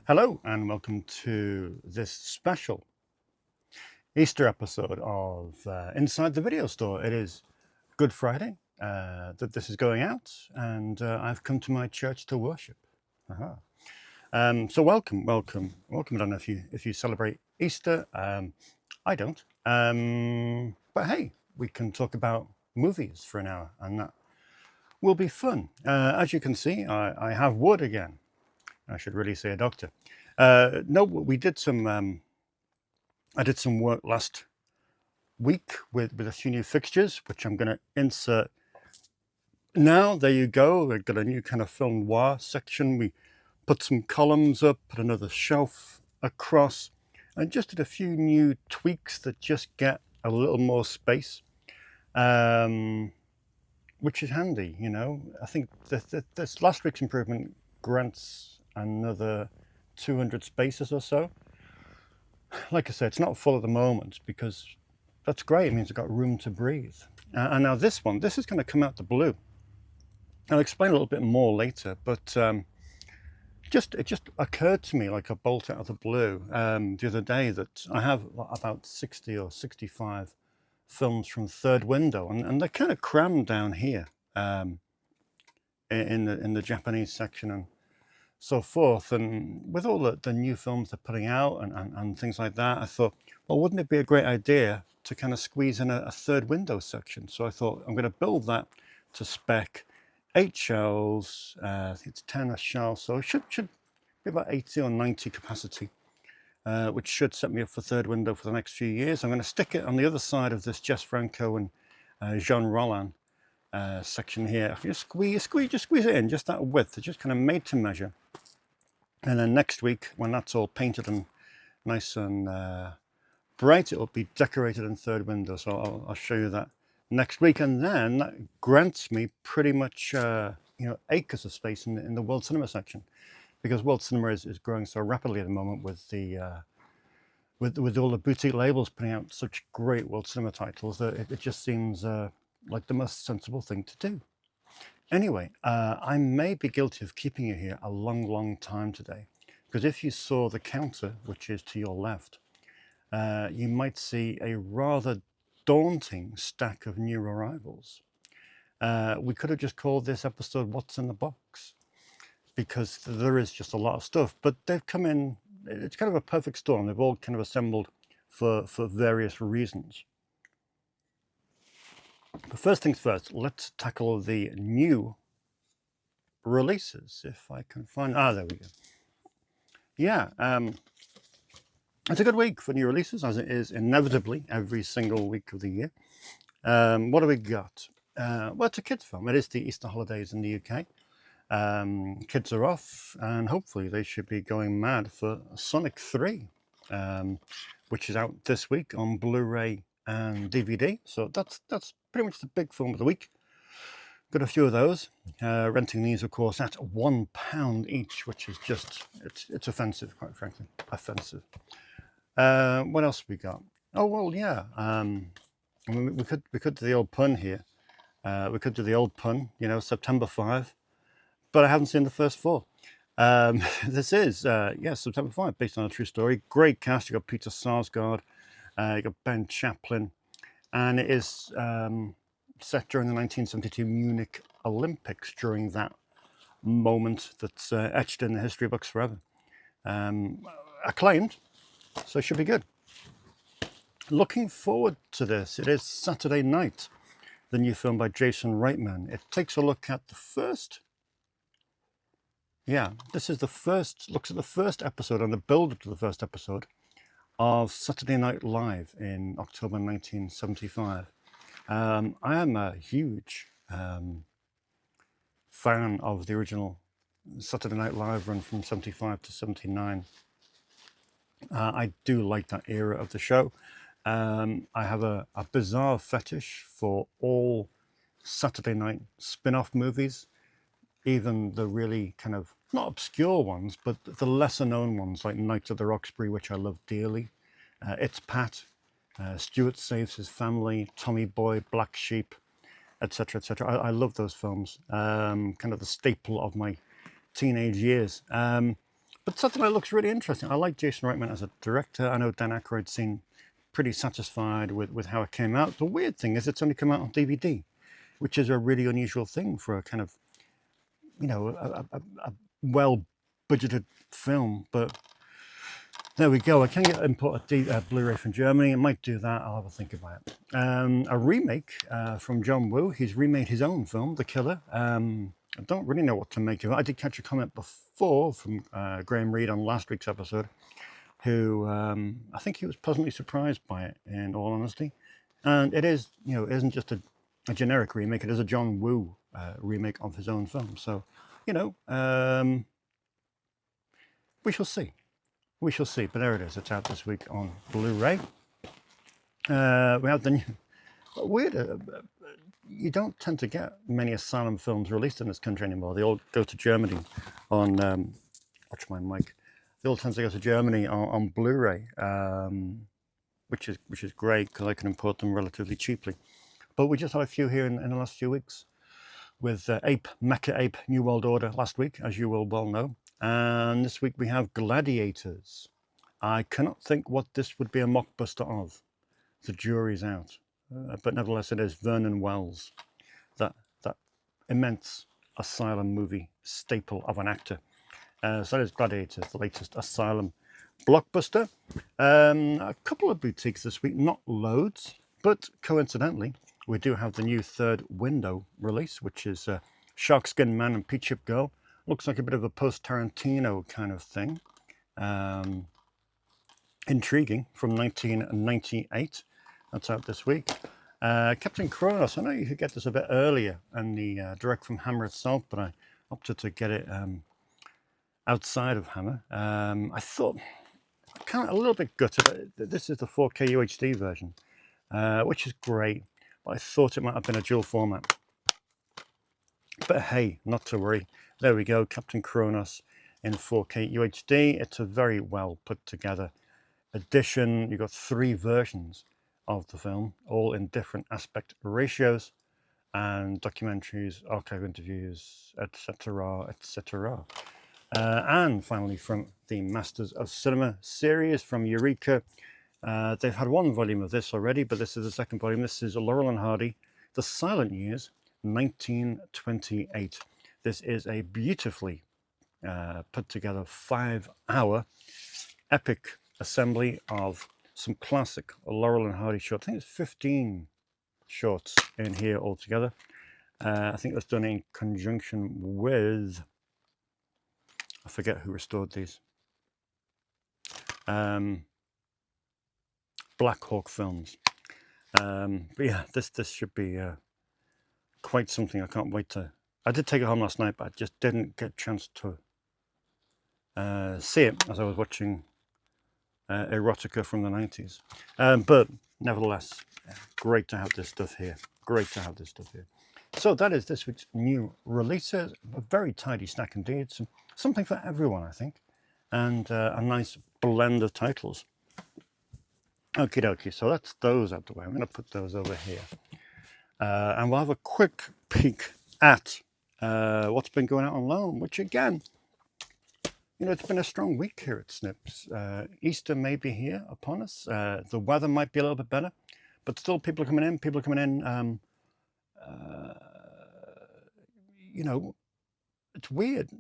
Hello and welcome to this special Easter episode of Inside the Video Store. It is Good Friday that this is going out, and I've come to my church to worship. So welcome. I don't know if you celebrate Easter. I don't. But hey, we can talk about movies for an hour, and that will be fun. As you can see, I have wood again. I should really say a doctor. No, we did some. I did some work last week with a few new fixtures, which I'm going to insert now. There you go. We've got a new kind of film noir section. We put some columns up, put another shelf across, and just did a few new tweaks that just get a little more space, which is handy. You know, I think this last week's improvement grants another 200 spaces or so. Like I said, it's not full at the moment because that's great. It means I've got room to breathe. And now this is going to come out the blue. I'll explain a little bit more later, but it just occurred to me like a bolt out of the blue the other day that I have about 60 or 65 films from Third Window, and they're kind of crammed down here in the Japanese section and so forth. And with all the new films they're putting out and things like that, I thought, well, wouldn't it be a great idea to kind of squeeze in a Third Window section? So I thought I'm going to build that to spec. 8 shelves, it's 10 a shelf, so it should be about 80 or 90 capacity, which should set me up for Third Window for the next few years. I'm going to stick it on the other side of this Jess Franco and Jean Rollin section here. Just squeeze it in, just that width. It's just kind of made to measure. And then next week, when that's all painted and nice and bright, it'll be decorated in Third Window. So I'll show you that next week. And then that grants me pretty much acres of space in the World Cinema section, because World Cinema is growing so rapidly at the moment with the with all the boutique labels putting out such great World Cinema titles that it just seems like the most sensible thing to do. Anyway, I may be guilty of keeping you here a long time today, because if you saw the counter, which is to your left, you might see a rather daunting stack of new arrivals. We could have just called this episode What's in the Box, because there is just a lot of stuff, but they've come in, it's kind of a perfect storm. They've all kind of assembled for various reasons. But first things first, let's tackle the new releases, if I can find, there we go. Yeah, it's a good week for new releases, as it is inevitably every single week of the year. What do we got? Well, it's a kids' film. It is the Easter holidays in the UK. Kids are off, and hopefully they should be going mad for Sonic 3, which is out this week on Blu-ray and DVD. So that's pretty much the big film of the week. Got a few of those. Renting these, of course, at £1 each, which is just, it's offensive, quite frankly. Offensive. What else have we got? Oh, well, yeah. I mean, we could do the old pun here. We could do the old pun, September 5. But I haven't seen the first 4. This is, September 5, based on a true story. Great cast. You got Peter Sarsgaard. You got Ben Chaplin. And it is set during the 1972 Munich Olympics, during that moment that's etched in the history books forever. Acclaimed, so it should be good. Looking forward to this. It is Saturday Night, the new film by Jason Reitman. It takes a look at the first... Yeah, this is the first, looks at the first episode and the build-up to the first episode of Saturday Night Live in October 1975. I am a huge fan of the original Saturday Night Live run from 75 to 79. I do like that era of the show. I have a bizarre fetish for all Saturday night spin-off movies, even the really kind of, not obscure ones, but the lesser known ones like Night of the Roxbury, which I love dearly. It's Pat, Stuart Saves His Family, Tommy Boy, Black Sheep, etc., etc. I love those films, kind of the staple of my teenage years. But something that looks really interesting. I like Jason Reitman as a director. I know Dan Aykroyd seemed pretty satisfied with how it came out. The weird thing is it's only come out on DVD, which is a really unusual thing for a kind of, you know, a well-budgeted film. But there we go. I can get import a Blu-ray from Germany. I might do that. I'll have a think about it. A remake from John Woo. He's remade his own film, The Killer. I don't really know what to make of it. I did catch a comment before from Graham Reed on last week's episode, who I think he was pleasantly surprised by it, in all honesty. And it is, you know, it isn't just a generic remake. It is a John Woo remake of his own film. So, you know, we shall see. We shall see. But there it is. It's out this week on Blu-ray. We have the new... Weird. You don't tend to get many asylum films released in this country anymore. They all go to Germany on... watch my mic. They all tend to go to Germany on Blu-ray, which is great because I can import them relatively cheaply. But we just had a few here in the last few weeks, with Mecha Ape, New World Order last week, as you will well know. And this week we have Gladiators. I cannot think what this would be a mockbuster of. The jury's out. But nevertheless, it is Vernon Wells, that immense asylum movie staple of an actor. So that is Gladiators, the latest asylum blockbuster. A couple of boutiques this week, not loads, but coincidentally, we do have the new Third Window release, which is Sharkskin Man and Peach Chip Girl. Looks like a bit of a post-Tarantino kind of thing. Intriguing, from 1998. That's out this week. Captain Kronos, I know you could get this a bit earlier and the direct from Hammer itself, but I opted to get it outside of Hammer. I thought, kind of a little bit gutted. This is the 4K UHD version, which is great, but I thought it might have been a dual format. But hey, not to worry. There we go, Captain Kronos in 4K UHD. It's a very well put together edition. You've got 3 versions of the film, all in different aspect ratios, and documentaries, archive interviews, etc., etc. And finally, from the Masters of Cinema series from Eureka, they've had 1 volume of this already, but this is the 2nd volume. This is Laurel and Hardy, The Silent Years, 1928. This is a beautifully put together 5-hour epic assembly of some classic Laurel and Hardy shorts. I think it's 15 shorts in here altogether. I think it was done in conjunction with, I forget who restored these. Black Hawk Films. But yeah, this should be quite something. I can't wait to... I did take it home last night, but I just didn't get a chance to see it as I was watching erotica from the 90s. But nevertheless, great to have this stuff here. Great to have this stuff here. So that is this week's new releases. A very tidy stack indeed. Something for everyone, I think. And a nice blend of titles. Okie dokie, so that's those out the way. I'm going to put those over here. And we'll have a quick peek at what's been going out on loan, which again, you know, it's been a strong week here at Snips. Easter may be here upon us. The weather might be a little bit better, but still people are coming in. People are coming in. You know, it's weird.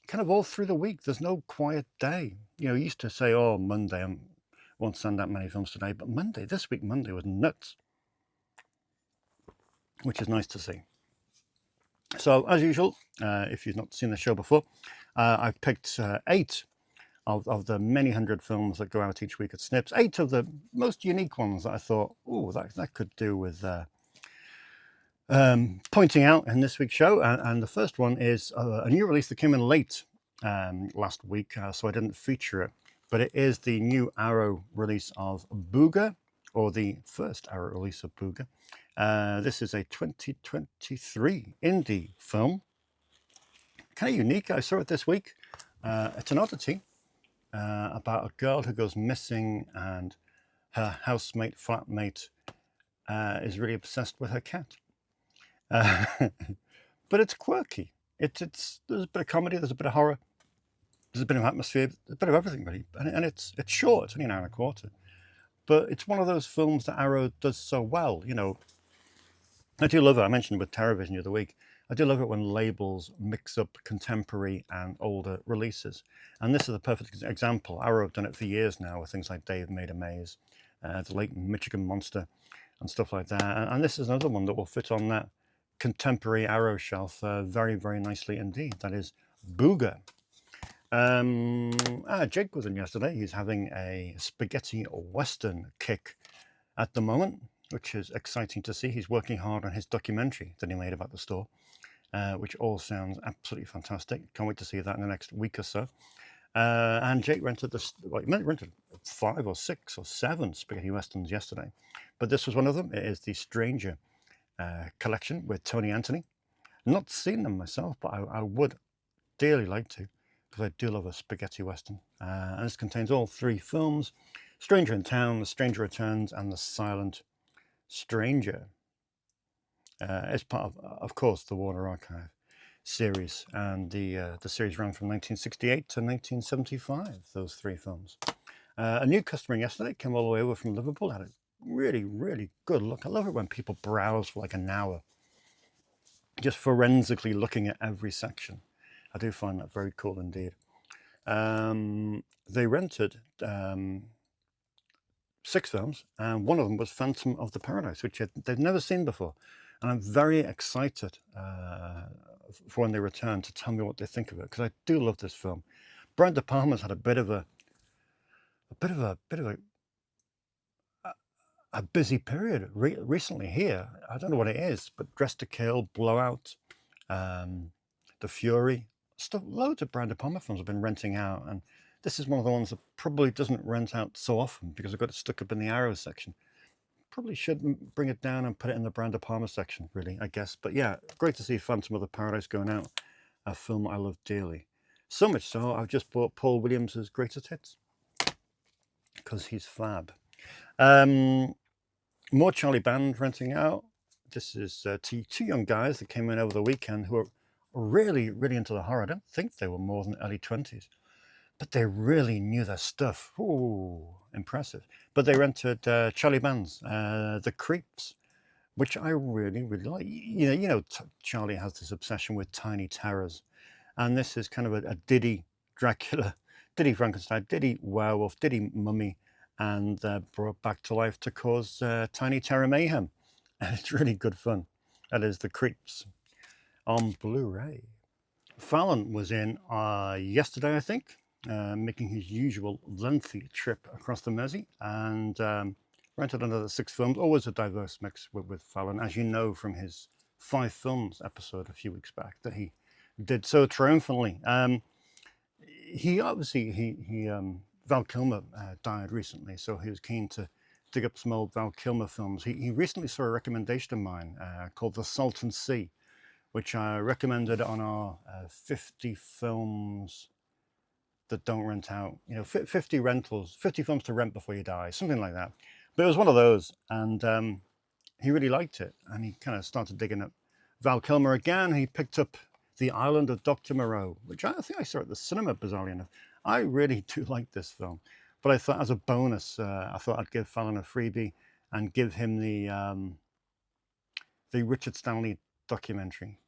Kind of all through the week, there's no quiet day. You know, you used to say, oh, Monday, I won't send that many films today. But Monday, this week, Monday was nuts, which is nice to see. So, as usual, if you've not seen the show before, I've picked 8 of the many hundred films that go out each week at Snips. 8 of the most unique ones that I thought, oh, that could do with pointing out in this week's show. And the first one is a new release that came in late last week, so I didn't feature it. But it is the new Arrow release of Booga, or the first Arrow release of Booga. This is a 2023 indie film. Kind of unique. I saw it this week. It's an oddity about a girl who goes missing, and her housemate, flatmate, is really obsessed with her cat. But it's quirky. There's a bit of comedy, there's a bit of horror, there's a bit of atmosphere, a bit of everything really, and it's short. It's only an hour and a quarter, but it's one of those films that Arrow does so well. You know, I do love it. I mentioned with Terrorvision the other week. I do love it when labels mix up contemporary and older releases, and this is a perfect example. Arrow have done it for years now with things like Dave Made a Maze, the Late Michigan Monster, and stuff like that. And this is another one that will fit on that contemporary Arrow shelf very, very nicely indeed. That is Booger. Jake was in yesterday. He's having a spaghetti western kick at the moment, which is exciting to see. He's working hard on his documentary that he made about the store, which all sounds absolutely fantastic. Can't wait to see that in the next week or so. And Jake rented rented 5 or 6 or 7 spaghetti westerns yesterday, but this was one of them. It is the Stranger collection with Tony Anthony. Not seen them myself, but I would dearly like to, because I do love a spaghetti western. And this contains all 3 films: Stranger in Town, The Stranger Returns, and The Silent Stranger. It's part of course, the Warner Archive series, and the series ran from 1968 to 1975, those 3 films. A new customer yesterday came all the way over from Liverpool, had a really, really good look. I love it when people browse for like an hour, just forensically looking at every section. I do find that very cool indeed. They rented 6 films, and one of them was Phantom of the Paradise, which they've never seen before. And I'm very excited for when they return to tell me what they think of it, because I do love this film. Brian De Palma's had a bit of a busy period recently here. I don't know what it is, but Dressed to Kill, Blowout, The Fury, stuff. Loads of Brian De Palma films I've been renting out, and this is one of the ones that probably doesn't rent out so often because I've got it stuck up in the Arrow section. Probably should bring it down and put it in the Brian De Palma section, really, I guess. But yeah, great to see Phantom of the Paradise going out, a film I love dearly. So much so, I've just bought Paul Williams' Greatest Hits, because he's fab. More Charlie Band renting out. This is 2 young guys that came in over the weekend who are really, really into the horror. I don't think they were more than early 20s, but they really knew their stuff. Ooh, impressive. But they rented Charlie Band's The Creeps, which I really, really like. You know, Charlie has this obsession with tiny terrors, and this is kind of a Diddy Dracula, Diddy Frankenstein, Diddy werewolf, Diddy mummy, and brought back to life to cause tiny terror mayhem. And it's really good fun. That is The Creeps on Blu-ray. Fallon was in yesterday, I think, making his usual lengthy trip across the Mersey, and rented another 6 films. Always a diverse mix with Fallon, as you know from his 5 films episode a few weeks back that he did so triumphantly. He obviously Val Kilmer died recently, so he was keen to dig up some old Val Kilmer films. He recently saw a recommendation of mine called The Salton Sea, which I recommended on our 50 films that don't rent out. You know, 50 rentals, 50 films to rent before you die, something like that. But it was one of those, and he really liked it, and he kind of started digging up Val Kilmer again. He picked up The Island of Dr. Moreau, which I think I saw at the cinema, bizarrely enough. I really do like this film, but I thought as a bonus, I thought I'd give Fallon a freebie and give him the Richard Stanley documentary,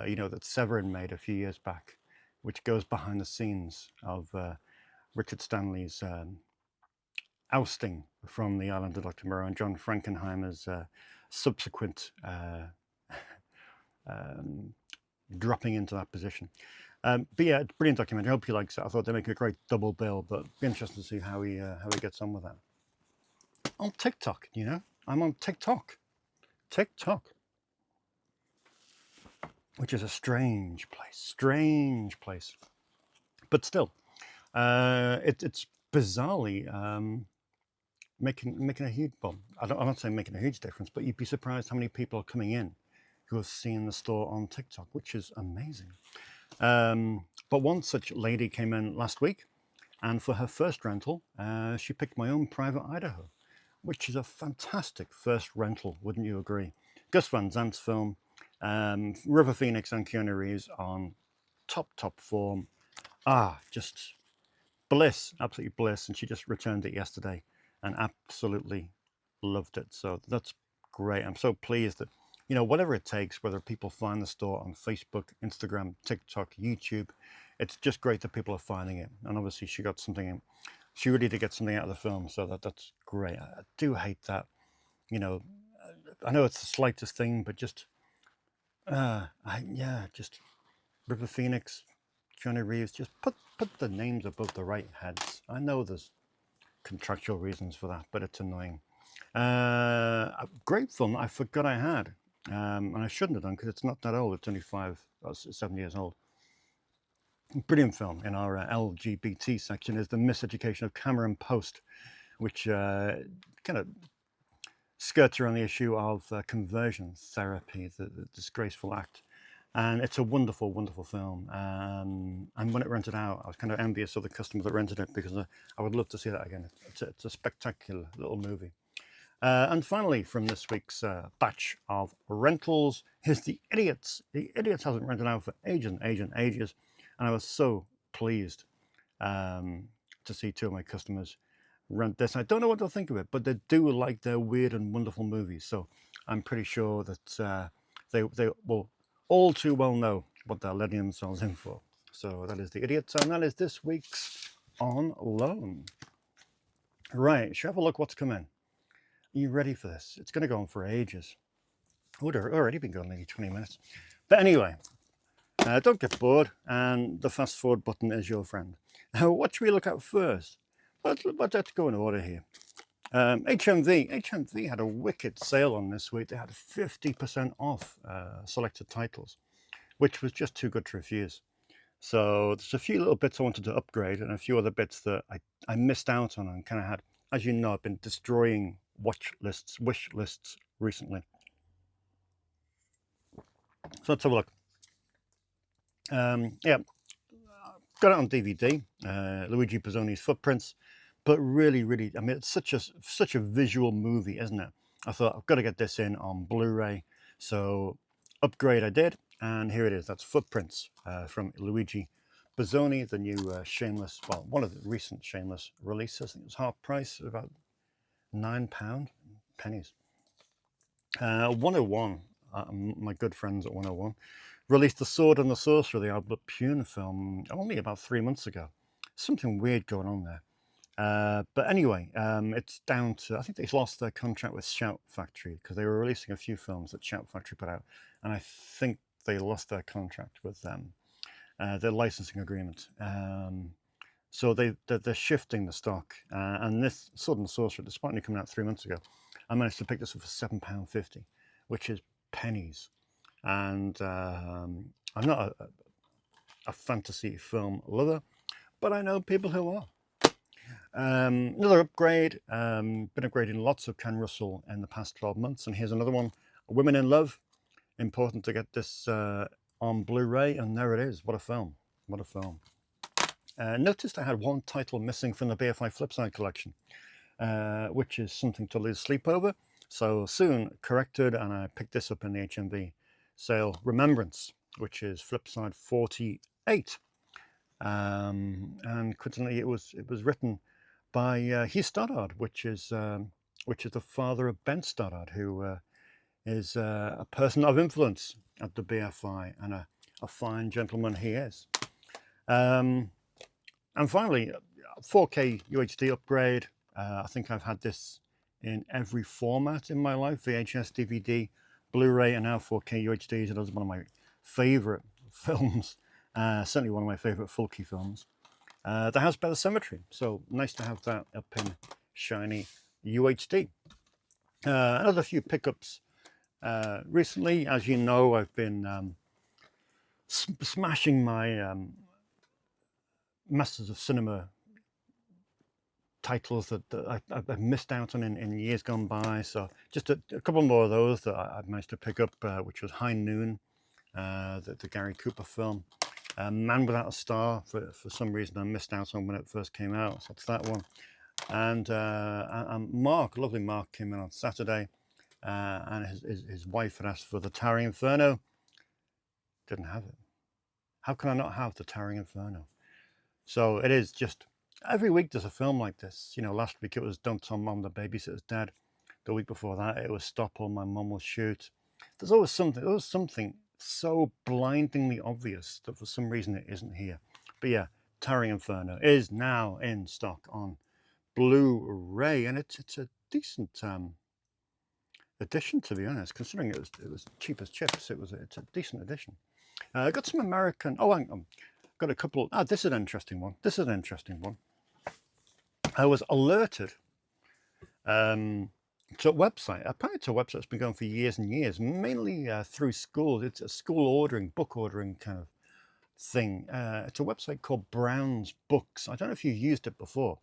you know, that Severin made a few years back, which goes behind the scenes of Richard Stanley's ousting from The Island of Dr. Moreau and John Frankenheimer's subsequent dropping into that position. But yeah, brilliant documentary. I hope he likes it. I thought they make a great double bill, but it'd be interesting to see how he gets on with that. On TikTok, you know, I'm on TikTok, which is a strange place, but still, it's bizarrely making a huge, well, I'm not saying making a huge difference, but you'd be surprised how many people are coming in who have seen the store on TikTok, which is amazing. But one such lady came in last week, and for her first rental, she picked my own private Idaho, which is a fantastic first rental, wouldn't you agree? Gus Van Sant's film, River Phoenix and Keanu Reeves on top form. Just bliss, absolutely bliss. And she just returned it yesterday and absolutely loved it. So that's great. I'm so pleased that, whatever it takes, whether people find the store on Facebook, Instagram, TikTok, YouTube, it's just great that people are finding it. And obviously she got something in. She really did get something out of the film, so that's great. I do hate that, I know it's the slightest thing, but just, just River Phoenix, Keanu Reeves, just put the names above the right heads. I know there's contractual reasons for that, but it's annoying. A great film I forgot I had, and I shouldn't have done because it's not that old. It's only 7 years old. Brilliant film in our LGBT section is The Miseducation of Cameron Post, which kind of skirts around the issue of conversion therapy, the disgraceful act. And it's a wonderful, wonderful film. And when it rented out, I was kind of envious of the customers that rented it because I would love to see that again. It's a spectacular little movie. And finally, from this week's batch of rentals, here's The Idiots. The Idiots hasn't rented out for ages and ages and ages. And I was so pleased to see two of my customers rent this. I don't know what they'll think of it, but they do like their weird and wonderful movies. So I'm pretty sure that they will all too well know what they're letting themselves in for. So that is The Idiots, and that is this week's On Loan. Right, shall we have a look what's come in? Are you ready for this? It's going to go on for ages. It would have already been going nearly 20 minutes. But anyway, don't get bored, and the fast forward button is your friend. What should we look at first? Let's go in order here. HMV had a wicked sale on this week. They had 50% off selected titles, which was just too good to refuse. So there's a few little bits I wanted to upgrade and a few other bits that I missed out on and kind of had, as you know, I've been destroying wish lists recently. So let's have a look. Yeah, got it on DVD, Luigi Pizzoni's Footprints, but really, I mean, it's such a visual movie, isn't it? I thought I've got to get this in on Blu-ray, so upgrade I did, and here it is. That's Footprints from Luigi Pizzoni, the new Shameless, well, one of the recent Shameless releases. I think it was half price, about £9 pennies. 101, my good friends at 101, released The Sword and the Sorcerer, the Albert Pune film, only about 3 months ago. Something weird going on there. But anyway, it's down to, I think they lost their contract with Shout Factory because they were releasing a few films that Shout Factory put out, and I think they lost their contract with them, their licensing agreement. So they're shifting the stock, and this Sword and the Sorcerer, despite only coming out 3 months ago, I managed to pick this up for £7.50, which is pennies. And I'm not a fantasy film lover, but I know people who are. Another upgrade, been upgrading lots of Ken Russell in the past 12 months, and here's another one, Women in Love. Important to get this on Blu-ray, and there it is. What a film, what a film. Noticed I had one title missing from the BFI Flipside collection, which is something to lose sleep over. So soon corrected, and I picked this up in the HMV sale, Remembrance, which is Flipside 48. And coincidentally, it was written by Hugh Stoddard, which is the father of Ben Stoddard, who is a person of influence at the BFI and a fine gentleman he is. And finally, 4K UHD upgrade. I think I've had this in every format in my life: VHS, DVD, Blu-ray, and now 4K UHD. It is one of my favorite films. Certainly one of my favorite Fulci films. The House by the Cemetery. So nice to have that up in shiny UHD. Another few pickups recently. As you know, I've been smashing my Masters of Cinema titles that I've missed out on in years gone by. So just a couple more of those that I've managed to pick up, which was High Noon, the Gary Cooper film. Man Without a Star, for some reason I missed out on when it first came out, so that's that one. And Mark, lovely Mark, came in on Saturday, and his wife had asked for the Towering Inferno. Didn't have it. How can I not have the Towering Inferno? So it is just, every week there's a film like this. You know, last week it was Don't Tell Mom the Babysitter's Dead. The week before that it was Stop or My Mum Will Shoot. There's always something so blindingly obvious that for some reason it isn't here. But yeah, Towering Inferno is now in stock on Blu-ray, and it's a decent edition, to be honest, considering it was cheap as chips. It's a decent edition. I got some American. Oh, got a couple. This is an interesting one. This is an interesting one. I was alerted to a website. Apparently, it's a website that's been going for years and years, mainly through schools. It's a school ordering, book ordering kind of thing. It's a website called Brown's Books. I don't know if you've used it before,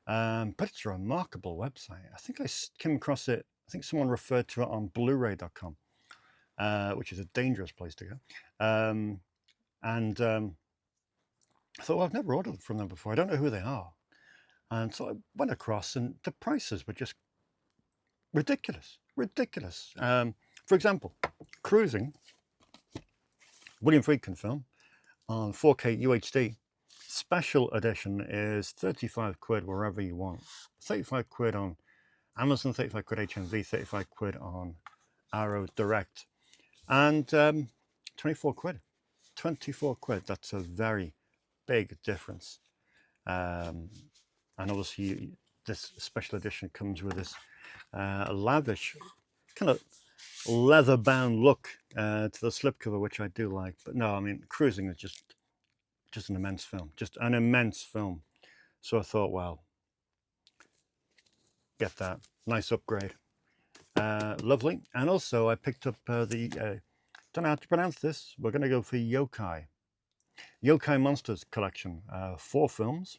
but it's a remarkable website. I think I came across it. I think someone referred to it on Blu-ray.com, which is a dangerous place to go. I thought, well, I've never ordered from them before. I don't know who they are. And so I went across, and the prices were just ridiculous, ridiculous. For example, Cruising, William Friedkin film on 4K UHD, special edition is 35 quid wherever you want. 35 quid on Amazon, 35 quid HMV, 35 quid on Arrow Direct, and 24 quid. 24 quid, that's a very big difference. And obviously this special edition comes with this lavish kind of leather bound look to the slipcover, which I do like. But no, I mean, Cruising is just an immense film, just an immense film. So I thought, well, get that nice upgrade. Lovely. And also I picked up the don't know how to pronounce this. We're going to go for Yokai Monsters collection, 4 films,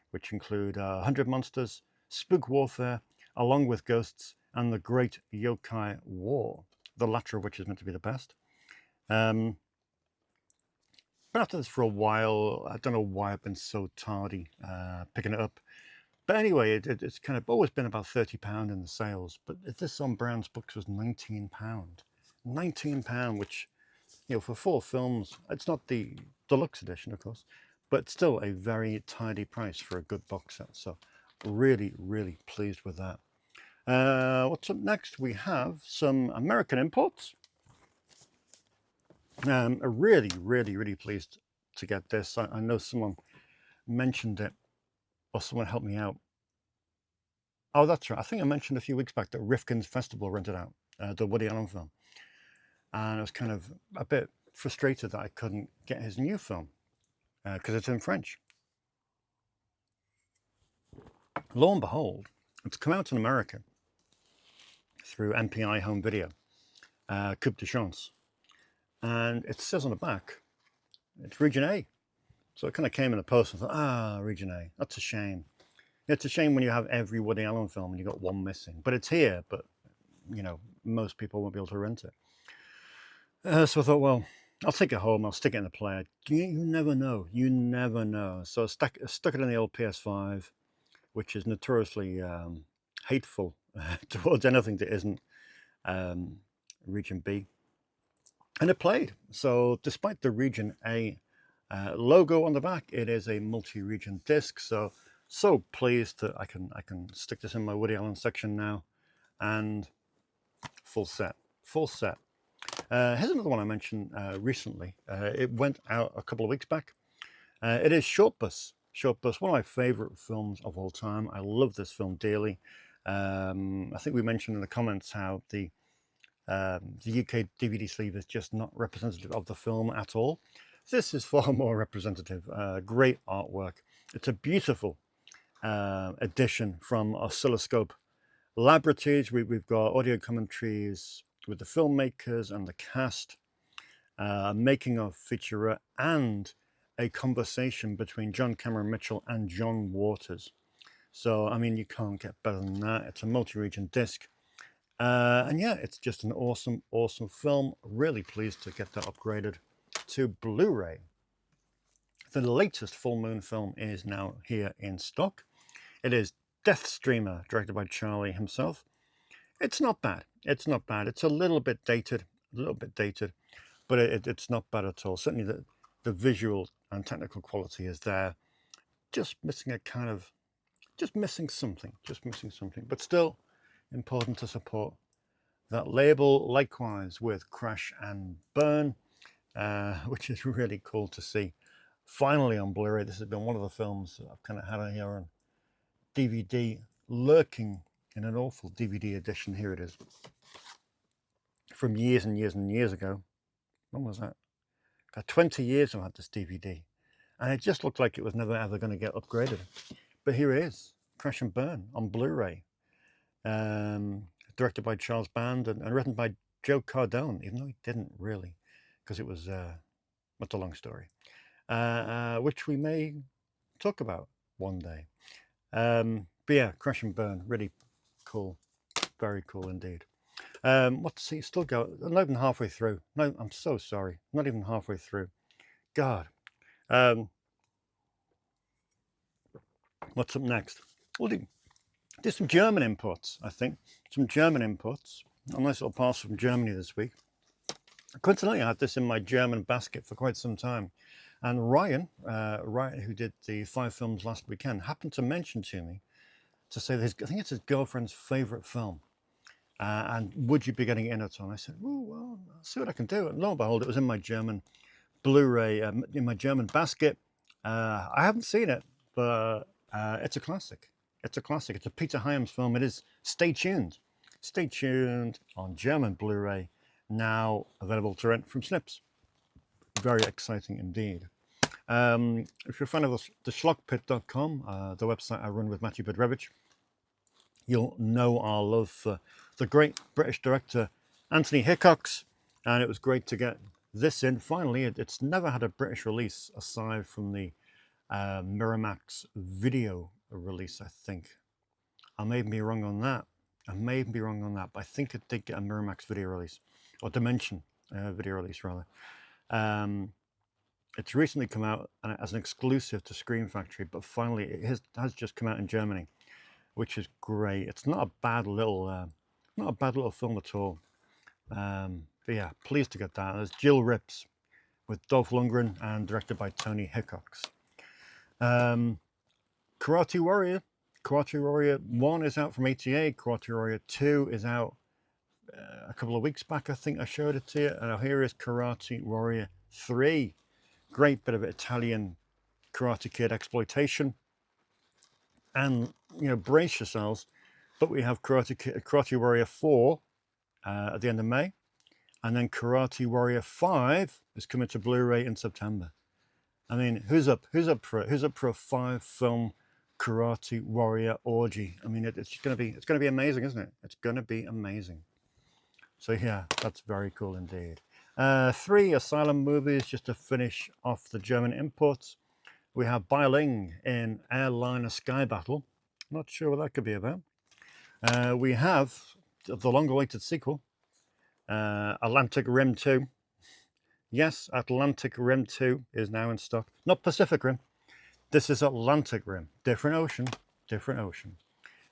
which include 100 Monsters, Spook Warfare, Along with Ghosts, and The Great Yokai War, the latter of which is meant to be the best. Been after this for a while. I don't know why I've been so tardy picking it up. But anyway, it's kind of always been about £30 in the sales. But this on Brown's Books was £19. £19, which, you know, for 4 films, it's not the deluxe edition, of course, but still a very tidy price for a good box set. So really, really pleased with that. What's up next? We have some American imports. Really, really, really pleased to get this. I know someone mentioned it, or someone helped me out. Oh, that's right. I think I mentioned a few weeks back that Rifkin's Festival rented out the Woody Allen film. And I was kind of a bit frustrated that I couldn't get his new film because it's in French. Lo and behold, it's come out in America through MPI Home Video, Coupe de Chance. And it says on the back, it's Region A. So it kind of came in the post and I thought, Region A, that's a shame. It's a shame when you have every Woody Allen film and you got one missing. But it's here, but, you know, most people won't be able to rent it. So I thought, well, I'll take it home, I'll stick it in the player. You never know, you never know. So I stuck it in the old PS5, which is notoriously hateful towards anything that isn't Region B. And it played. So despite the Region A logo on the back, it is a multi-region disc. So pleased that I can stick this in my Woody Allen section now, and full set. Here's another one I mentioned recently. It went out a couple of weeks back. It is Short Bus, one of my favorite films of all time. I love this film dearly. I think we mentioned in the comments how the UK DVD sleeve is just not representative of the film at all. This is far more representative. Great artwork. It's a beautiful edition from Oscilloscope Laboratories. We've got audio commentaries with the filmmakers and the cast, making of featurette, and a conversation between John Cameron Mitchell and John Waters. So, I mean, you can't get better than that. It's a multi-region disc. And yeah, it's just an awesome, awesome film. Really pleased to get that upgraded to Blu-ray. The latest Full Moon film is now here in stock. It is Death Streamer, directed by Charlie himself. It's not bad. It's not bad. It's a little bit dated, but it's not bad at all. Certainly the visual and technical quality is there. Just missing just missing something, but still important to support that label. Likewise with Crash and Burn, which is really cool to see finally on Blu-ray. This has been one of the films that I've kind of had on here on DVD, lurking in an awful DVD edition. Here it is, from years and years and years ago. When was that? About 20 years I've had this DVD, and it just looked like it was never ever going to get upgraded. But here it is, Crash and Burn on Blu-ray, directed by Charles Band and written by Joe Cardone, even though he didn't really, because it was what's a long story, which we may talk about one day. But yeah, Crash and Burn, really cool, very cool indeed. What to see? Still go. I'm not even halfway through. No, I'm so sorry. Not even halfway through. God. What's up next? We'll do some German imports, I think. Some German imports. A nice little parcel from Germany this week. Coincidentally, I had this in my German basket for quite some time. And Ryan, who did the 5 films last weekend, happened to mention to me to say that I think it's his girlfriend's favourite film. And would you be getting it in at all? And I said, oh, well, I'll see what I can do. And lo and behold, it was in my German Blu-ray, in my German basket. I haven't seen it, but it's a classic. It's a classic. It's a Peter Hyams film. It is. Stay tuned. Stay tuned on German Blu-ray, now available to rent from Snips. Very exciting indeed. If you're a fan of the schlockpit.com, the website I run with Matthew Bedrevich, you'll know our love for the great British director Anthony Hickox, and it was great to get this in. Finally, it's never had a British release aside from the Miramax video release, I think. I may be wrong on that. But I think it did get a Miramax video release, or Dimension video release rather. It's recently come out as an exclusive to Screen Factory, but finally it has just come out in Germany, which is great. It's not a bad little film at all. But yeah, pleased to get that. There's Jill Rips with Dolph Lundgren and directed by Tony Hickox. Karate Warrior 1 is out from ATA. Karate Warrior 2 is out a couple of weeks back. I think I showed it to you. And here is Karate Warrior 3. Great bit of Italian Karate Kid exploitation. And, brace yourselves. But we have Karate Warrior 4 at the end of May. And then Karate Warrior 5 is coming to Blu-ray in September. I mean, who's up for it? Who's up for a 5-film Karate Warrior orgy? I mean, it's going to be amazing, isn't it? It's going to be amazing. So yeah, that's very cool indeed. 3 Asylum movies just to finish off the German imports. We have Bailing in Airliner Sky Battle. Not sure what that could be about. We have the long-awaited sequel, Atlantic Rim 2. Yes, Atlantic Rim 2 is now in stock. Not Pacific Rim. This is Atlantic Rim. Different ocean.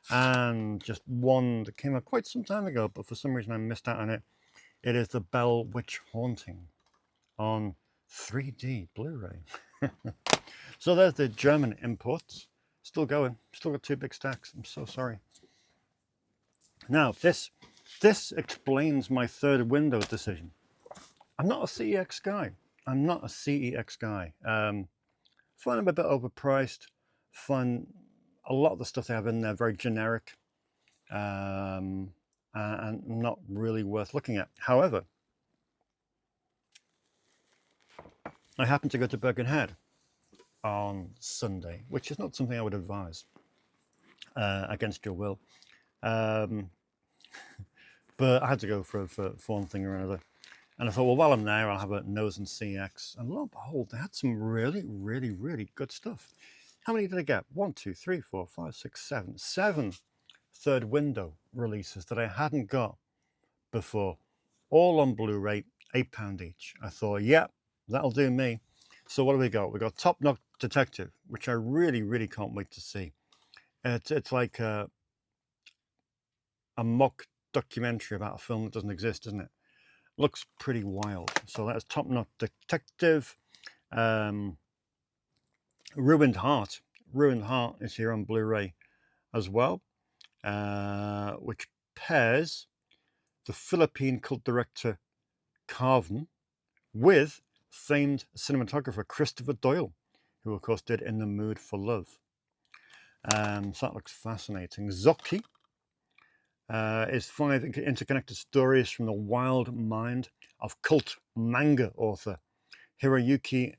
And just one that came out quite some time ago, but for some reason I missed out on it. It is The Bell Witch Haunting on 3D Blu-ray. So there's the German imports. Still going. Still got 2 big stacks. I'm so sorry. Now, this explains my third window decision. I'm not a CEX guy. Find them a bit overpriced. Find a lot of the stuff they have in there very generic, and not really worth looking at. However, I happened to go to Birkenhead on Sunday, which is not something I would advise against your will. But I had to go for one thing or another. And I thought, well, while I'm there, I'll have a nose in CEX. And lo and behold, they had some really, really, really good stuff. How many did I get? 1, 2, 3, 4, 5, 6, 7. 7 third window releases that I hadn't got before. All on Blu-ray, £8 each. I thought, yeah, that'll do me. So what do we got? We got Top Knock Detective, which I really, really can't wait to see. It's like a mock documentary about a film that doesn't exist, isn't it? Looks pretty wild. So that's Top Knot Detective. Um, Ruined Heart. Ruined Heart is here on Blu-ray as well, which pairs the Philippine cult director Carven with famed cinematographer Christopher Doyle, who of course did In the Mood for Love. So that looks fascinating. Zoki is 5 interconnected stories from the wild mind of cult manga author Hiroyuki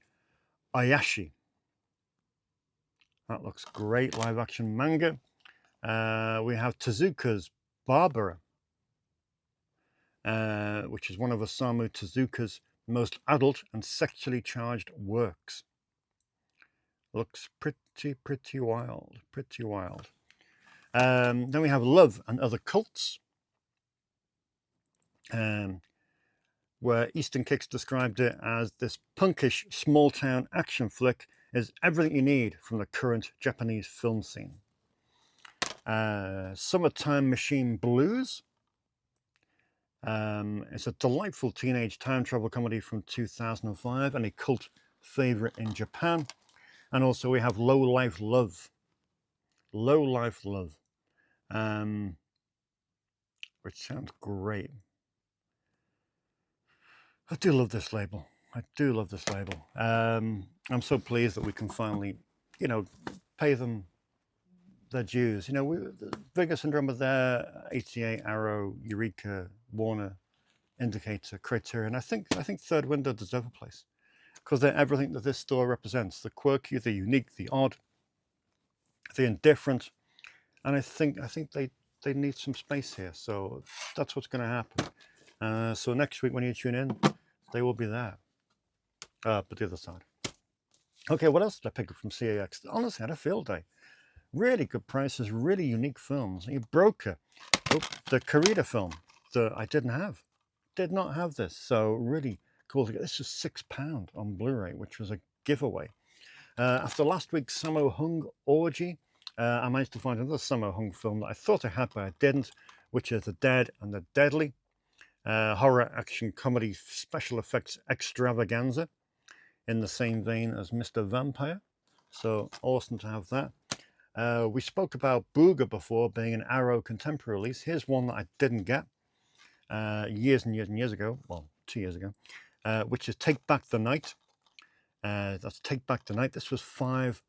Ayashi. That looks great, live action manga. We have Tezuka's Barbara, which is one of Osamu Tezuka's most adult and sexually charged works. Looks pretty wild, pretty wild. Then we have Love and Other Cults, where Eastern Kicks described it as this punkish small-town action flick is everything you need from the current Japanese film scene. Summertime Machine Blues. It's a delightful teenage time travel comedy from 2005 and a cult favorite in Japan. And also we have Low Life Love. Low Life Love, which sounds great. I do love this label. I do love this label. I'm so pleased that we can finally, pay them their dues. Vigor Syndrome was there, 88, Arrow, Eureka, Warner, Indicator, Criterion. I think Third Window deserve a place because they're everything that this store represents: the quirky, the unique, the odd, the indifferent. And I think they need some space here. So that's what's going to happen. So next week when you tune in, they will be there. But the other side. Okay, what else did I pick up from CEX? Honestly, I had a field day. Really good prices, really unique films. You Broker, the curator film that I did not have this. So really cool to get. This was £6 on Blu-ray, which was a giveaway. After last week's Sammo Hung orgy, I managed to find another Sammo Hung film that I thought I had, but I didn't, which is The Dead and the Deadly, horror action comedy special effects extravaganza in the same vein as Mr. Vampire. So awesome to have that. We spoke about Booger before being an Arrow contemporary release. Here's one that I didn't get years and years and years ago, well, 2 years ago, which is Take Back the Night. That's Take Back the Night. This was £5.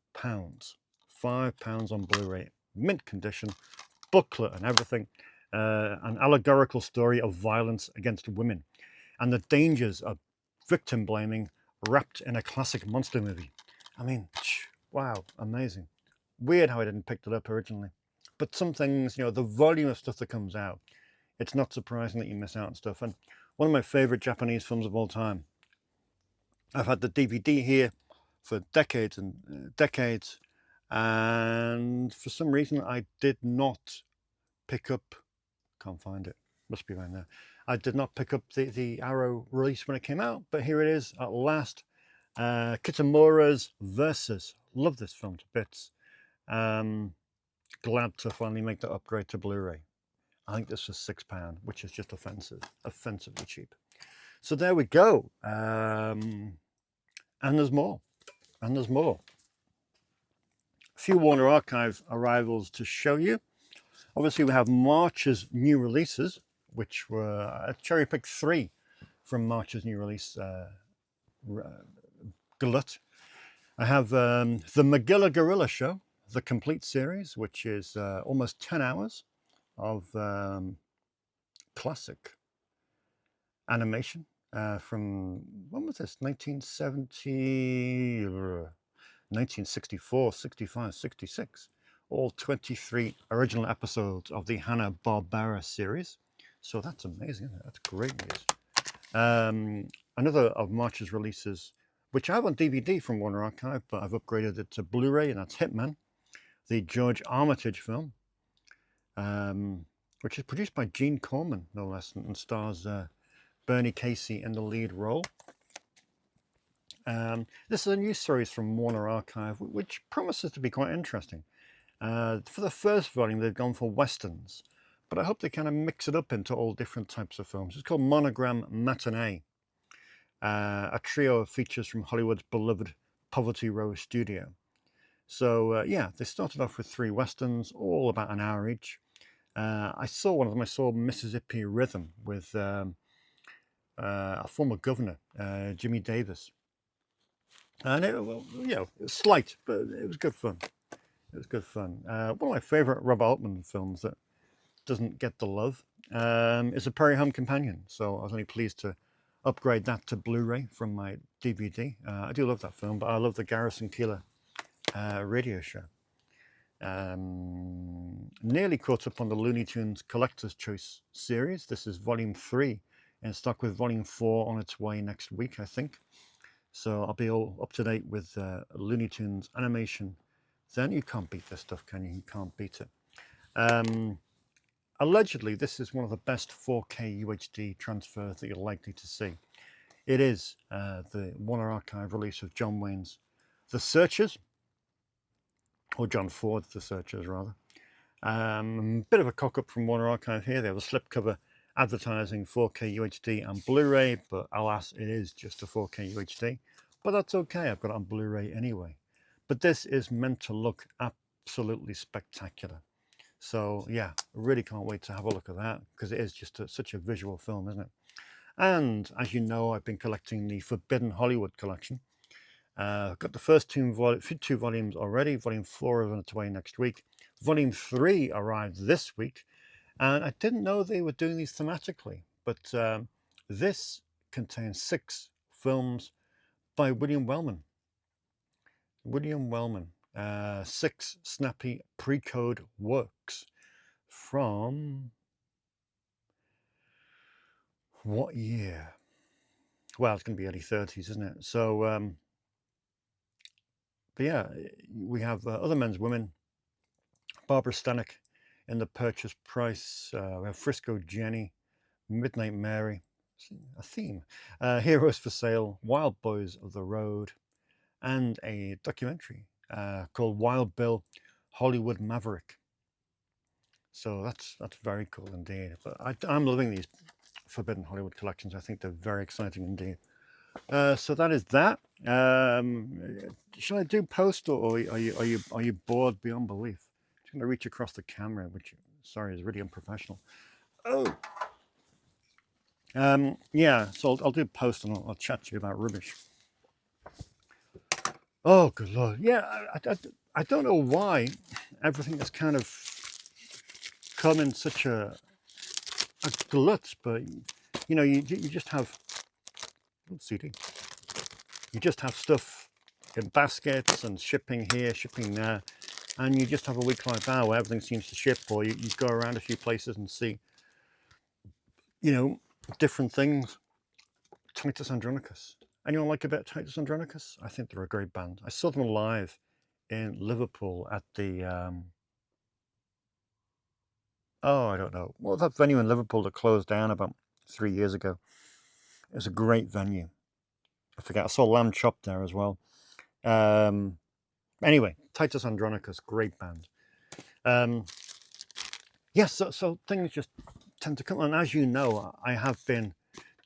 £5 on Blu-ray, mint condition, booklet and everything. An allegorical story of violence against women and the dangers of victim blaming wrapped in a classic monster movie. I mean, wow, amazing. Weird how I didn't pick it up originally. But some things, the volume of stuff that comes out, it's not surprising that you miss out on stuff. And one of my favorite Japanese films of all time. I've had the DVD here for decades and decades. And for some reason, I did not pick up, can't find it, must be around there. I did not pick up the Arrow release when it came out, but here it is at last. Kitamura's Versus. Love this film to bits. Glad to finally make that upgrade to Blu-ray. I think this was £6, which is just offensively cheap. So there we go. And there's more. And there's more. A few Warner Archive arrivals to show you. Obviously, we have March's new releases, which were I cherry-picked 3 from March's new release glut. I have the Magilla Gorilla Show, the complete series, which is almost 10 hours of classic animation from, when was this? 1970, 1964, 65, 66. All 23 original episodes of the Hanna-Barbera series. So that's amazing, isn't it? That's great news. Another of March's releases, which I have on DVD from Warner Archive, but I've upgraded it to Blu-ray, and that's Hitman, the George Armitage film, which is produced by Gene Corman, no less, and stars Bernie Casey in the lead role. This is a new series from Warner Archive, which promises to be quite interesting. For the first volume, they've gone for westerns, but I hope they kind of mix it up into all different types of films. It's called Monogram Matinee, a trio of features from Hollywood's beloved Poverty Row studio. So yeah, they started off with 3 westerns, all about an hour each. I saw one of them. I saw Mississippi Rhythm with a former governor, Jimmy Davis. And it, well, you know, it was slight, but it was good fun. It was good fun. One of my favourite Rob Altman films that doesn't get the love is A Prairie Home Companion. So I was only pleased to upgrade that to Blu-ray from my DVD. I do love that film, but I love the Garrison Keillor radio show. Nearly caught up on the Looney Tunes Collector's Choice series. This is volume 3 in stock, with volume 4 on its way next week, I think. So I'll be all up to date with Looney Tunes animation. Then you can't beat this stuff, can you? You can't beat it. Allegedly, this is one of the best 4K UHD transfers that you're likely to see. It is the Warner Archive release of John Wayne's The Searchers, or John Ford's The Searchers, rather. Bit of a cock-up from Warner Archive here. They have a slipcover advertising 4K UHD and Blu-ray, but alas, it is just a 4K UHD. But that's okay, I've got it on Blu-ray anyway. But this is meant to look absolutely spectacular. So yeah, really can't wait to have a look at that, because it is just such a visual film, isn't it? And as you know, I've been collecting the Forbidden Hollywood collection. I've got the first 2 volumes already. Volume 4 is on its way next week. Volume 3 arrived this week, and I didn't know they were doing these thematically, but this contains 6 films by William Wellman. William Wellman. 6 snappy pre-code works from what year? Well, it's going to be early 30s, isn't it? So, but yeah, we have Other Men's Women, Barbara Stanek in The Purchase Price, we have Frisco Jenny, Midnight Mary, a theme, Heroes for Sale, Wild Boys of the Road, and a documentary called Wild Bill, Hollywood Maverick. So that's very cool indeed. But I'm loving these Forbidden Hollywood collections. I think they're very exciting indeed. So that is that. Shall I do post, or are you bored beyond belief? I'm just going to reach across the camera, which, sorry, is really unprofessional. Oh, yeah. So I'll do post, and I'll chat to you about rubbish. Oh, good Lord. Yeah, I don't know why everything has kind of come in such a glut, but you know, you just have CD. You just have stuff in baskets and shipping here, shipping there, and you just have a week like that where everything seems to ship, or you go around a few places and see, you know, different things. Titus Andronicus. Anyone like a bit of Titus Andronicus? I think they're a great band. I saw them live in Liverpool at the oh, I don't know. Well, that venue in Liverpool that closed down about 3 years ago. It was a great venue. I forget. I saw Lamb Chop there as well. Anyway, Titus Andronicus, great band. Yes, so things just tend to come. And as you know, I have been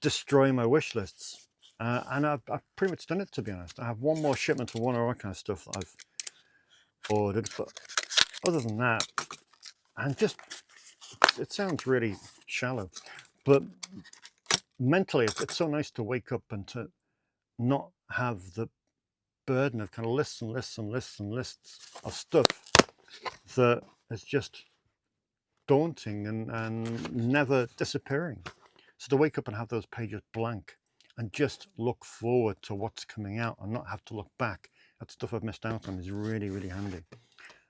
destroying my wish lists. And I've pretty much done it, to be honest. I have one more shipment of one of that kind of stuff that I've ordered. But other than that, and just, it sounds really shallow, but mentally, it's so nice to wake up and to not have the burden of kind of lists and lists and lists and lists of stuff that is just daunting and never disappearing. So to wake up and have those pages blank and just look forward to what's coming out and not have to look back at stuff I've missed out on is really, really handy.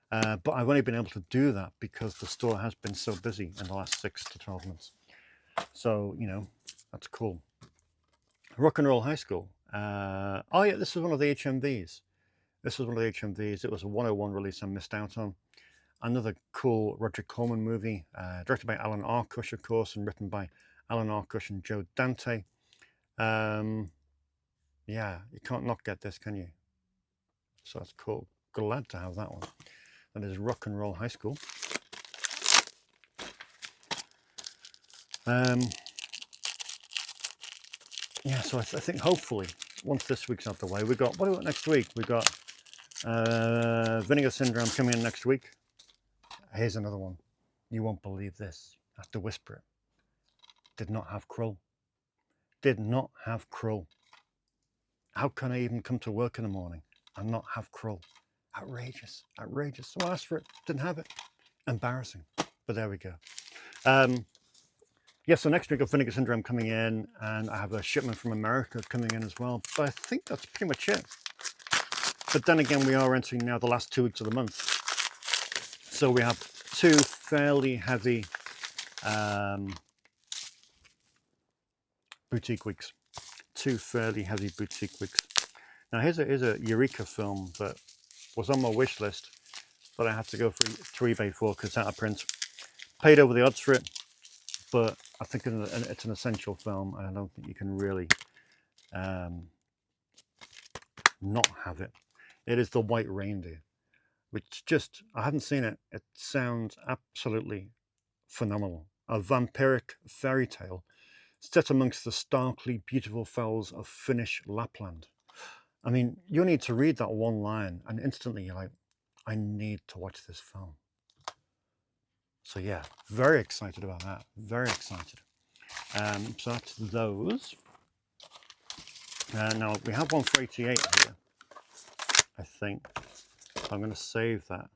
But I've only been able to do that because the store has been so busy in the last 6 to 12 months. So, you know, that's cool. Rock and Roll High School. Oh yeah, this was one of the HMVs. This was one of the HMVs. It was a 101 release I missed out on. Another cool Roger Corman movie, directed by Alan Arkush, of course, and written by Alan Arkush and Joe Dante. Yeah, you can't not get this, can you? So that's cool. Glad to have that one. That is Rock and Roll High School. Yeah, so I think hopefully once this week's out the way, what do we got next week? We got Vinegar Syndrome coming in next week. Here's another one. You won't believe this. I have to whisper it. Did not have Krull. Did not have Krull. How can I even come to work in the morning and not have Krull? Outrageous, outrageous. So I asked for it, didn't have it. Embarrassing, but there we go. Yeah, so next week I've Vinegar Syndrome coming in, and I have a shipment from America coming in as well. But I think that's pretty much it. But then again, we are entering now the last 2 weeks of the month. So we have 2 fairly heavy boutique weeks. 2 fairly heavy boutique weeks. Now here's a Eureka film that was on my wish list, but I had to go through eBay for because it's out of print. Paid over the odds for it, but I think it's an essential film, and I don't think you can really not have it. It is The White Reindeer, which just, I haven't seen it. It sounds absolutely phenomenal. A vampiric fairy tale set amongst the starkly beautiful fells of Finnish Lapland. I mean, you need to read that one line and instantly you're like, I need to watch this film. So yeah, very excited about that. Very excited. So that's those. Now we have one for 88 here, I think. I'm going to save that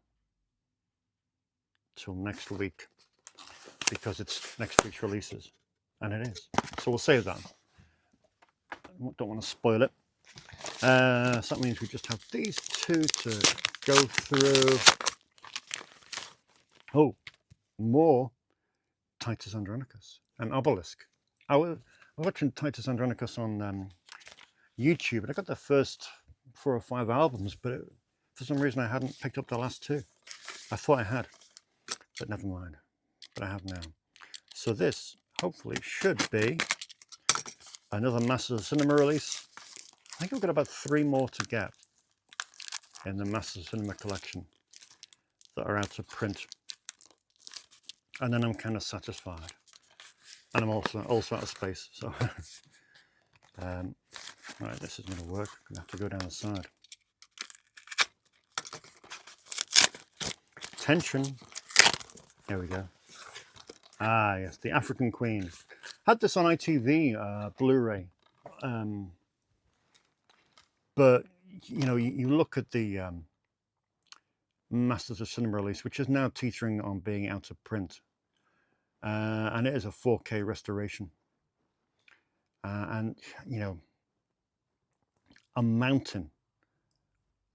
till next week because it's next week's releases, and it is. So we'll save that. Don't want to spoil it. So that means we just have these 2 to go through. Oh, more Titus Andronicus and Obelisk. I was watching Titus Andronicus on YouTube, and I got the first 4 or 5 albums, but for some reason I hadn't picked up the last 2. I thought I had, but never mind. But I have now. So this hopefully should be another Masters of Cinema release. I think I've got about 3 more to get in the Masters of Cinema collection that are out of print. And then I'm kind of satisfied. And I'm also out of space. So, right, this isn't going to work. I'm going to have to go down the side. Tension. There we go. Ah, yes, the African Queen. Had this on ITV Blu-ray, but you know, you look at the Masters of Cinema release, which is now teetering on being out of print, and it is a 4K restoration, and you know, a mountain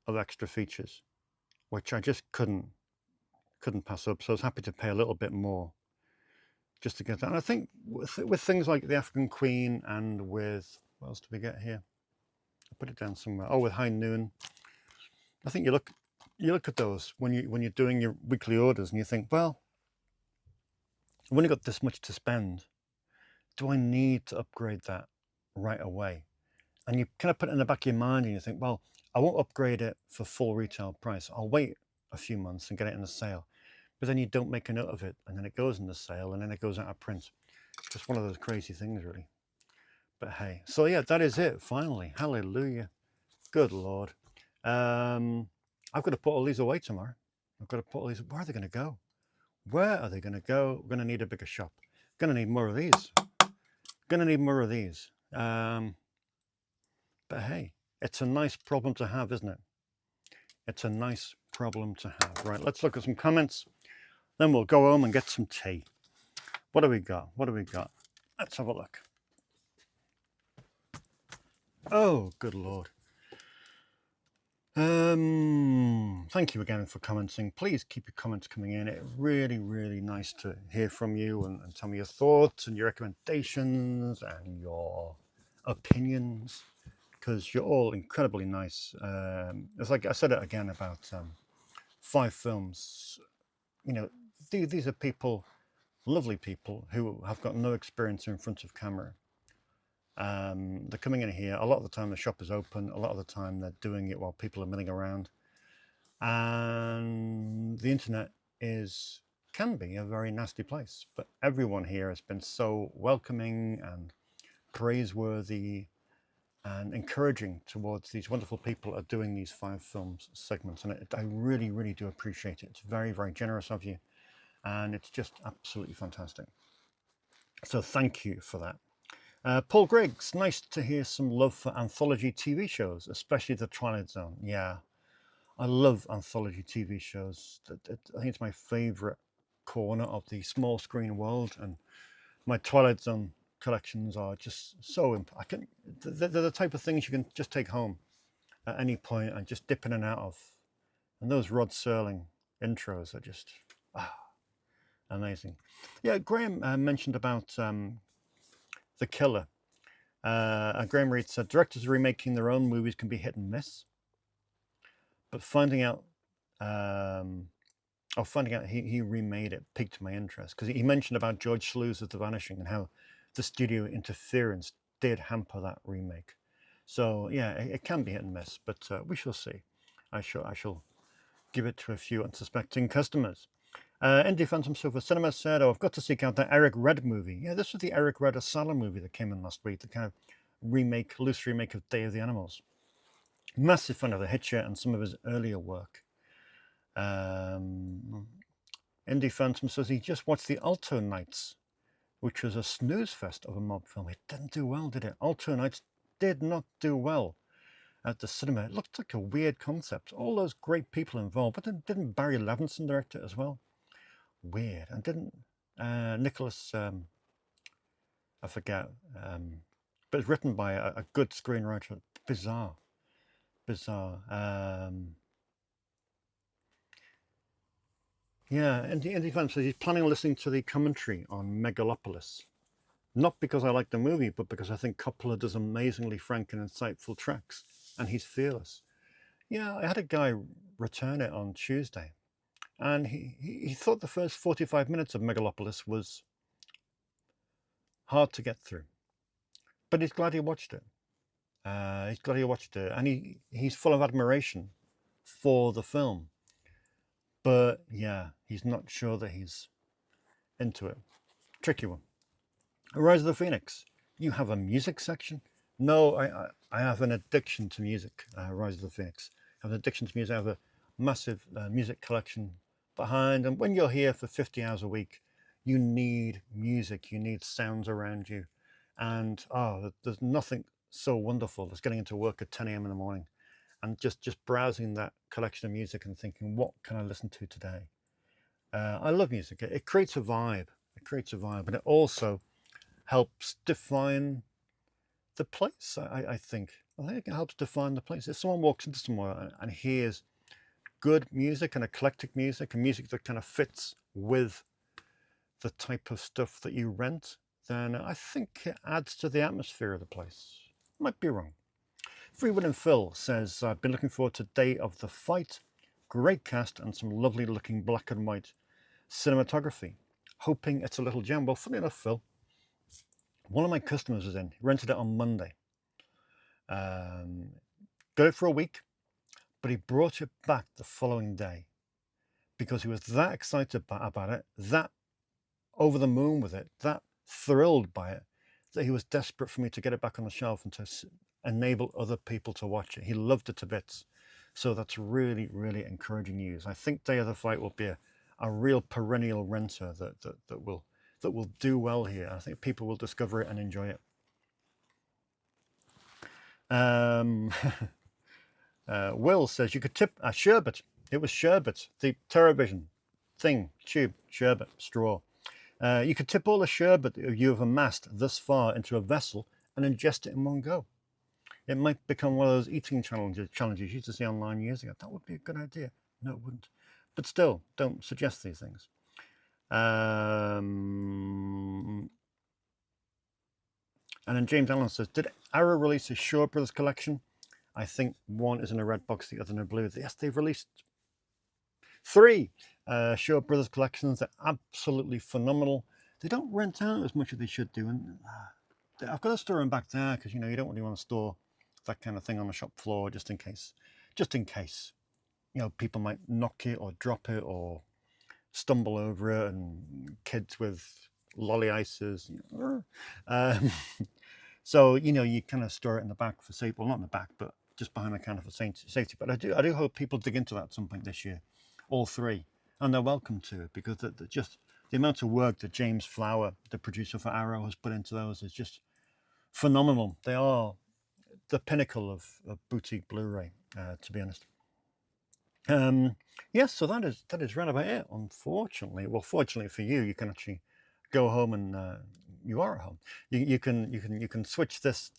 of extra features, which I just couldn't pass up. So I was happy to pay a little bit more just to get that. And I think with things like the African Queen and with, what else do we get here? I put it down somewhere. Oh, with High Noon. I think you look at those when you're doing your weekly orders and you think, well, I've only got this much to spend. Do I need to upgrade that right away? And you kind of put it in the back of your mind and you think, well, I won't upgrade it for full retail price. I'll wait a few months and get it in the sale. But then you don't make a note of it, and then it goes in the sale, and then it goes out of print. Just one of those crazy things, really. But hey, so yeah, that is it, finally. Hallelujah. Good Lord. I've got to put all these away tomorrow. I've got to put all these, where are they going to go? Where are they going to go? We're going to need a bigger shop. Going to need more of these. Going to need more of these. But hey, it's a nice problem to have, isn't it? It's a nice problem to have. Right, let's look at some comments. Then we'll go home and get some tea. What do we got? What do we got? Let's have a look. Oh, good Lord. Thank you again for commenting. Please keep your comments coming in. It's really, really nice to hear from you and tell me your thoughts and your recommendations and your opinions, because you're all incredibly nice. It's like I said it again about 5 films. You know, these are people, lovely people who have got no experience in front of camera. They're coming in here. A lot of the time the shop is open. A lot of the time they're doing it while people are milling around. And the internet can be a very nasty place, but everyone here has been so welcoming and praiseworthy and encouraging towards these wonderful people that are doing these 5 films segments. And I really, really do appreciate it. It's very, very generous of you. And it's just absolutely fantastic. So thank you for that. Paul Griggs, nice to hear some love for anthology TV shows, especially The Twilight Zone. Yeah, I love anthology TV shows. I think it's my favorite corner of the small screen world. And my Twilight Zone collections are just so they're the type of things you can just take home at any point and just dip in and out of. And those Rod Serling intros are just amazing. Yeah, Graham mentioned about The Killer. Graham Reed said directors remaking their own movies can be hit and miss, but finding out he remade it piqued my interest, because he mentioned about George Sluice's The Vanishing and how the studio interference did hamper that remake. So yeah, it can be hit and miss, but we shall see. I shall give it to a few unsuspecting customers. Indie Phantom Sofa Cinema said, "Oh, I've got to seek out that Eric Red movie." Yeah, this was the Eric Red Asylum movie that came in last week, the kind of loose remake of Day of the Animals. Massive fan of The Hitcher and some of his earlier work. Indie Phantom says he just watched The Alto Nights, which was a snooze fest of a mob film. It didn't do well, did it? Alto Nights did not do well at the cinema. It looked like a weird concept. All those great people involved, but didn't Barry Levinson direct it as well? Weird. And didn't Nicholas, I forget, but it's written by a good screenwriter. Bizarre. Yeah, Indie Fan says he's planning on listening to the commentary on Megalopolis. Not because I like the movie, but because I think Coppola does amazingly frank and insightful tracks, and he's fearless. Yeah, I had a guy return it on Tuesday, and he thought the first 45 minutes of Megalopolis was hard to get through, but he's glad he watched it. And he's full of admiration for the film. But yeah, he's not sure that he's into it. Tricky one. Rise of the Phoenix. You have a music section? No, I have an addiction to music. Rise of the Phoenix. I have an addiction to music. I have a massive music collection behind. And when you're here for 50 hours a week, you need music. You need sounds around you. And there's nothing so wonderful as getting into work at 10 a.m. in the morning and just browsing that collection of music and thinking, what can I listen to today? I love music. It creates a vibe. And it also helps define the place. I think it helps define the place. If someone walks into somewhere and hears good music and eclectic music and music that kind of fits with the type of stuff that you rent, then I think it adds to the atmosphere of the place. Might be wrong. Freewood and Phil says, I've been looking forward to Day of the Fight. Great cast and some lovely looking black and white cinematography. Hoping it's a little gem. Well, funny enough, Phil, one of my customers was in. He rented it on Monday. Got it for a week, but he brought it back the following day because he was that excited about it, that over the moon with it, that thrilled by it, that he was desperate for me to get it back on the shelf and to enable other people to watch it. He loved it to bits. So that's really, really encouraging news. I think Day of the Fight will be a real perennial renter that will do well here. I think people will discover it and enjoy it. Will says you could tip a sherbet. It was sherbet, the TerraVision thing, tube, sherbet, straw. You could tip all the sherbet that you have amassed thus far into a vessel and ingest it in one go. It might become one of those eating challenges you used to see online years ago. That would be a good idea. No, it wouldn't. But still, don't suggest these things. And then James Allen says, did Arrow release a Shaw Brothers collection? I think one is in a red box, the other in a blue. Yes, they've released 3 Shaw Brothers collections. They're absolutely phenomenal. They don't rent out as much as they should do. And I've got to store them back there because, you don't really want to store that kind of thing on the shop floor just in case. people might knock it or drop it or stumble over it, and kids with lolly ices. Um, so you kind of store it in the back for safety. Well, not in the back, but just behind the counter for safety. But I do hope people dig into that at some point this year, all three, and they're welcome to, because just the amount of work that James Flower, the producer for Arrow, has put into those is just phenomenal. They are the pinnacle of boutique Blu-ray, to be honest. Yes, so that is right about it. Unfortunately, well, fortunately for you, you can actually go home and you are at home. You can switch this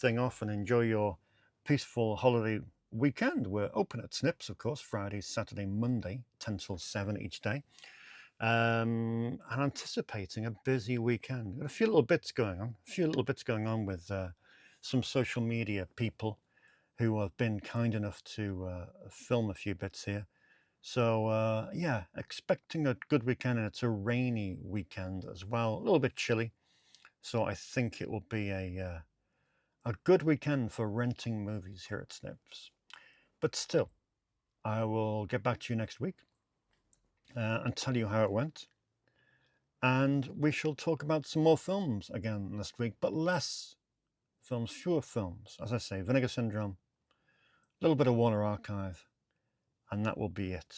thing off and enjoy your peaceful holiday weekend. We're open at Snips, of course, Friday, Saturday, Monday, 10 till 7 each day. And anticipating a busy weekend. Got a few little bits going on. With some social media people who have been kind enough to film a few bits here. So yeah, expecting a good weekend, and it's a rainy weekend as well, a little bit chilly. So I think it will be a good weekend for renting movies here at Snips. But still, I will get back to you next week and tell you how it went. And we shall talk about some more films again next week, but less films, fewer films. As I say, Vinegar Syndrome, a little bit of Warner Archive, and that will be it.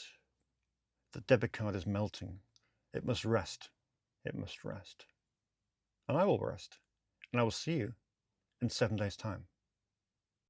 The debit card is melting. It must rest. It must rest. And I will rest. And I will see you in 7 days' time.